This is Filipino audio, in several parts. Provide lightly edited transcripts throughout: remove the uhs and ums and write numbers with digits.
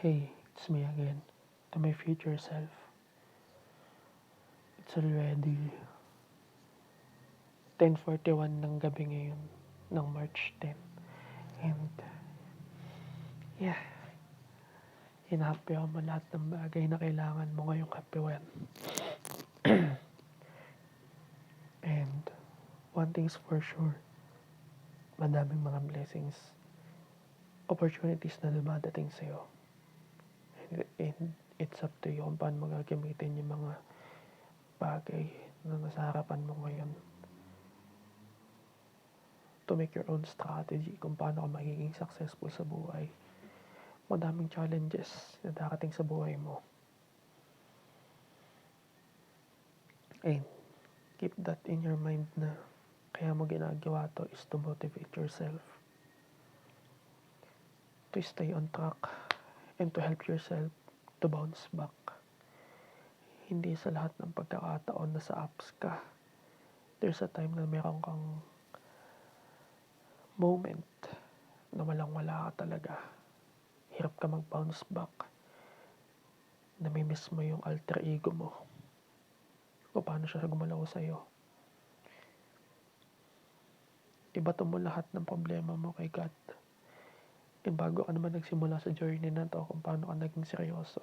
Hey, it's me again, to my future self. It's already 10:41 ng gabi ngayon ng March 10. And yeah, hinahappy mo lahat ng bagay na kailangan mo ngayong happywan. And one thing's for sure, madaming mga blessings, opportunities na dumadating sa'yo. And it's up to you kung paano mo gagamitin yung mga bagay na nasa harapan mo ngayon to make your own strategy kung paano ka magiging successful sa buhay. Madaming challenges na darating sa buhay mo. And keep that in your mind na kaya mo ginagawa to is to motivate yourself, to stay on track, and to help yourself to bounce back. Hindi sa lahat ng pagkakataon na sa ups ka, there's a time na meron kang moment na walang-wala ka talaga. Hirap ka mag-bounce back. Namimiss mo yung alter ego mo. Kung paano siya gumalaw sa'yo. Ibato mo lahat ng problema mo kay God. And bago ka naman nagsimula sa journey na to kung paano ka naging seryoso.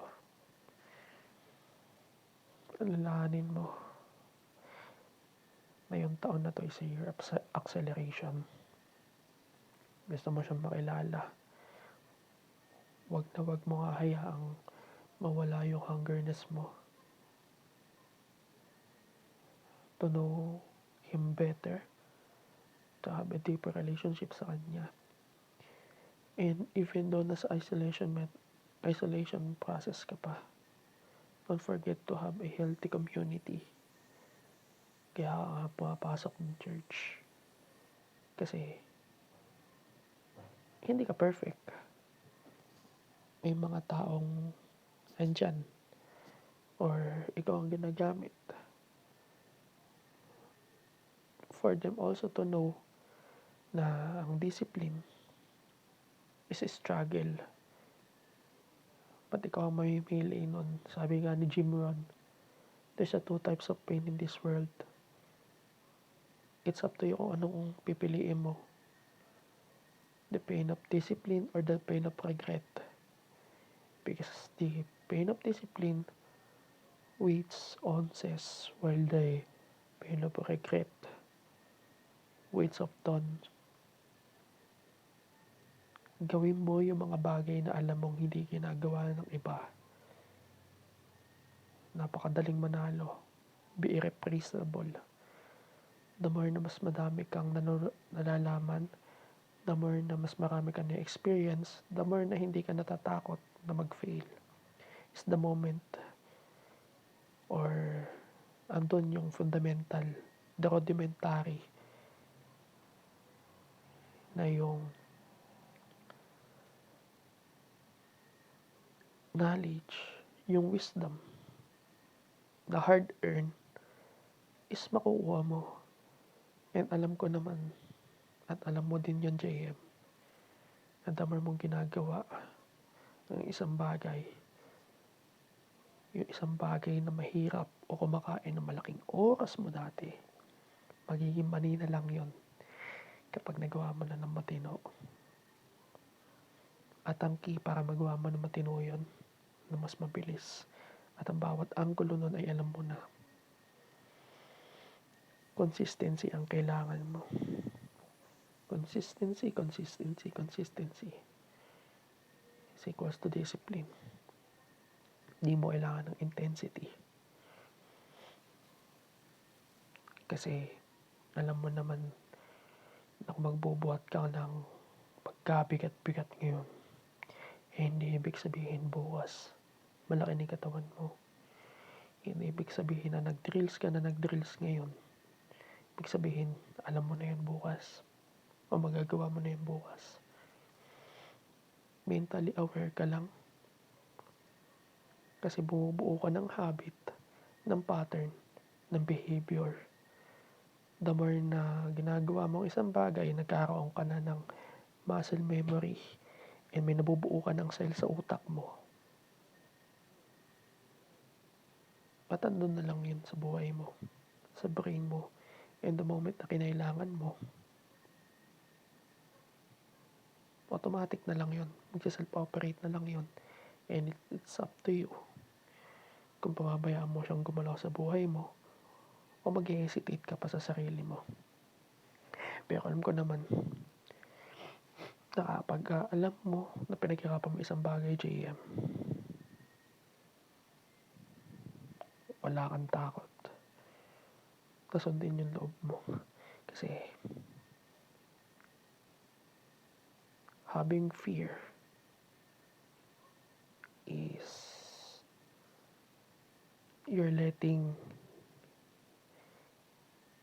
Alalahanin mo na yung taon na to is a year of acceleration. Gusto mo siyang makilala. Wag na wag mo hayaang mawala yung hungerness mo to know Him better, to have a deeper relationship sa Kanya. And even though nasa isolation process ka pa, don't forget to have a healthy community. Kaya ka pumapasok ng church. Kasi hindi ka perfect. May mga taong andyan or ikaw ang ginagamit for them also to know na ang discipline is a struggle. But ikaw ang mamimili nun. Sabi nga ni Jim Rohn, there's two types of pain in this world. It's up to you kung anong pipiliin mo. The pain of discipline or the pain of regret. Because the pain of discipline waits on says while the pain of regret waits of dawn. Gawin mo yung mga bagay na alam mong hindi ginagawa ng iba. Napakadaling manalo. Be irreplaceable. The more na mas madami kang nalalaman, the more na mas marami kang na-experience, the more na hindi ka natatakot na mag-fail. It's the moment or andun yung fundamental, the rudimentary na yung knowledge, yung wisdom, the hard-earned is makukuha mo. And alam ko naman, at alam mo din yun, JM, na the more mong ginagawa ng isang bagay, yung isang bagay na mahirap o kumakain ng malaking oras mo dati, magiging manina lang yon kapag nagawa mo na ng matino. At ang key para magawa mo ng matino yon na mas mabilis. At ang bawat anggulo nun ay alam mo na. Consistency ang kailangan mo. Consistency is equals to discipline. Hindi mo kailangan ng intensity. Kasi alam mo naman na kung magbubuhat ka ng pagkabigat-bigat ngayon, hindi ibig sabihin bukas malaki na katawan mo. Hindi ibig sabihin na nag-drills ngayon. Ibig sabihin, alam mo na yun bukas. O magagawa mo na yun bukas. Mentally aware ka lang. Kasi bumubuo ka ng habit, ng pattern, ng behavior. The more na ginagawa mo isang bagay, nagkaroon ka na ng muscle memory and may nabubuo ka ng cell sa utak mo. at andun na lang yun sa buhay mo, sa brain mo, and the moment na kinailangan mo, automatic na lang yun, magsa-self-operate na lang yun, and it's up to you kung pababayaan mo siyang gumalaw sa buhay mo o mag-hesitate ka pa sa sarili mo. Pero alam ko naman na kapag alam mo na pinaghirapan mo isang bagay, JM, wala kang takot na sundin yung loob mo. Kasi having fear is you're letting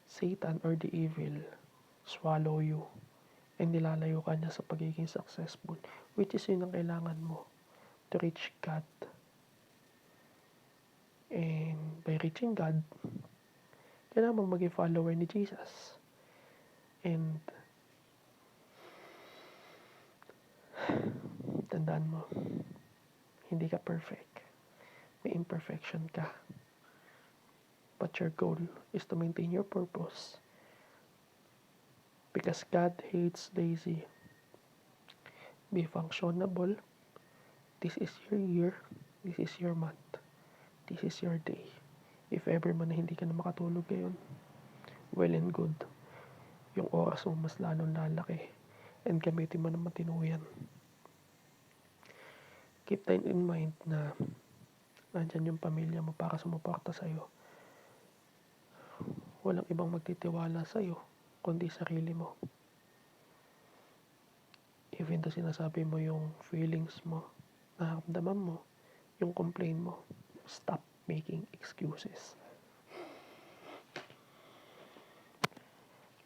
Satan or the evil swallow you and nilalayo ka niya sa pagiging successful, which is yun ang kailangan mo to reach God. And by reaching God, kailangan mong maging follower ni Jesus. And tandaan mo, hindi ka perfect. May imperfection ka. But your goal is to maintain your purpose. Because God hates lazy. Be functionable. This is your year. This is your month. This is your day. If ever man na hindi ka na makatulog ngayon, well and good. Yung oras mo mas lalong lalaki. And gamitin mo na matino yan. Keep that in mind na nandyan yung pamilya mo para sumuporta sa'yo. Walang ibang magtitiwala sa'yo kundi sarili mo. Even though sinasabi mo yung feelings mo, nararamdaman mo, yung complain mo, stop making excuses.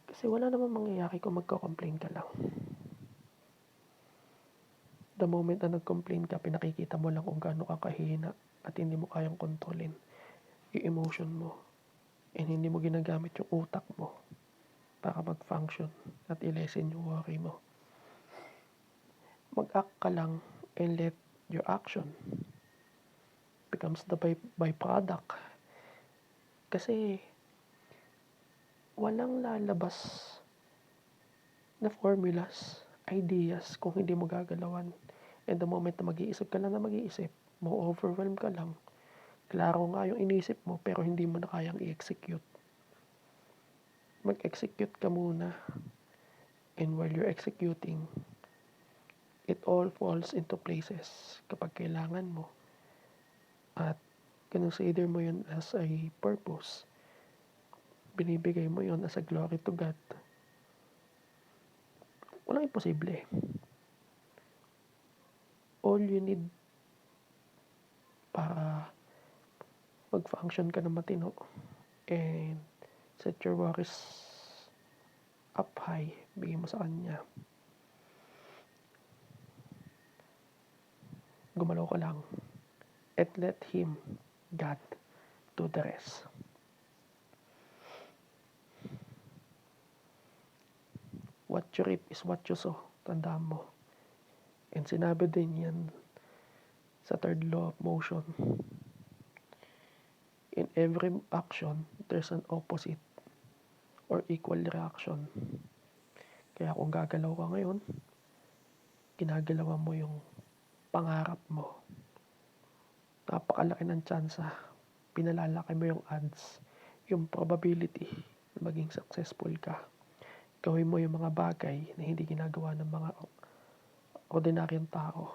Kasi wala namang mangyayari kung magko-complain ka lang. The moment na nag-complain ka, pinakikita mo lang kung gaano ka kahina at hindi mo kayang kontrolin yung emotion mo. And hindi mo ginagamit yung utak mo para mag-function at i-lessen yung worry mo. Mag-act ka lang and let your action becomes the byproduct. Kasi walang lalabas na formulas, ideas kung hindi mo gagalawan. And the moment na mag-iisip ka lang na mag-iisip, mo-overwhelm ka lang. Klaro nga yung inisip mo pero hindi mo na kayang i-execute. Mag-execute ka muna. And while you're executing, it all falls into places kapag kailangan mo. At consider mo yun as a purpose. Binibigay mo yun as a glory to God. Walang imposible. All you need para mag-function ka na matino and set your worries up high, bigay mo sa Kanya. Gumalaw ka lang and let Him, God, do the rest. What you reap is what you sow. Tandaan mo. And sinabi din yan sa third law of motion. In every action, there's an opposite or equal reaction. Kaya kung gagalaw ka ngayon, ginagalawan mo yung pangarap mo. Napakalaki ng tsansa. Pinalalaki mo yung odds, yung probability na maging successful ka. Gawin mo yung mga bagay na hindi ginagawa ng mga ordinaryong tao.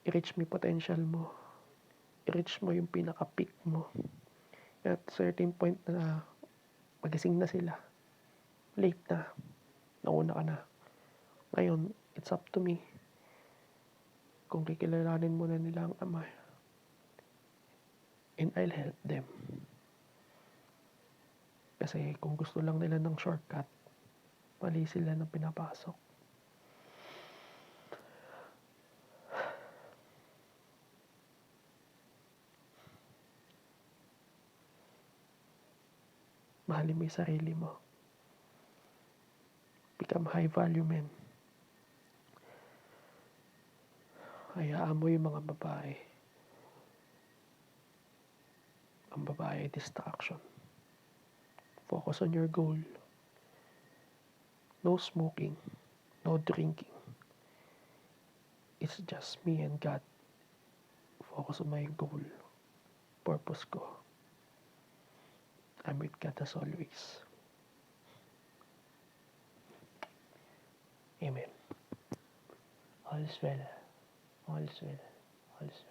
I-reach mo yung potential mo. I-reach mo yung pinaka-peak mo. At certain point na magising na sila. Late na. Nauna ka na. Ngayon, it's up to me. Kung kikilalanin mo na nila ang Ama. And I'll help them. Kasi kung gusto lang nila ng shortcut, mali sila ng pinapasok. Mahalin mo yung sarili mo. Become high value men. Hayaan mo yung mga babae. Ang babae ay distraction. Focus on your goal. No smoking. No drinking. It's just me and God. Focus on my goal. Purpose ko. I'm with God as always. Amen. All is well. All is well. All is well.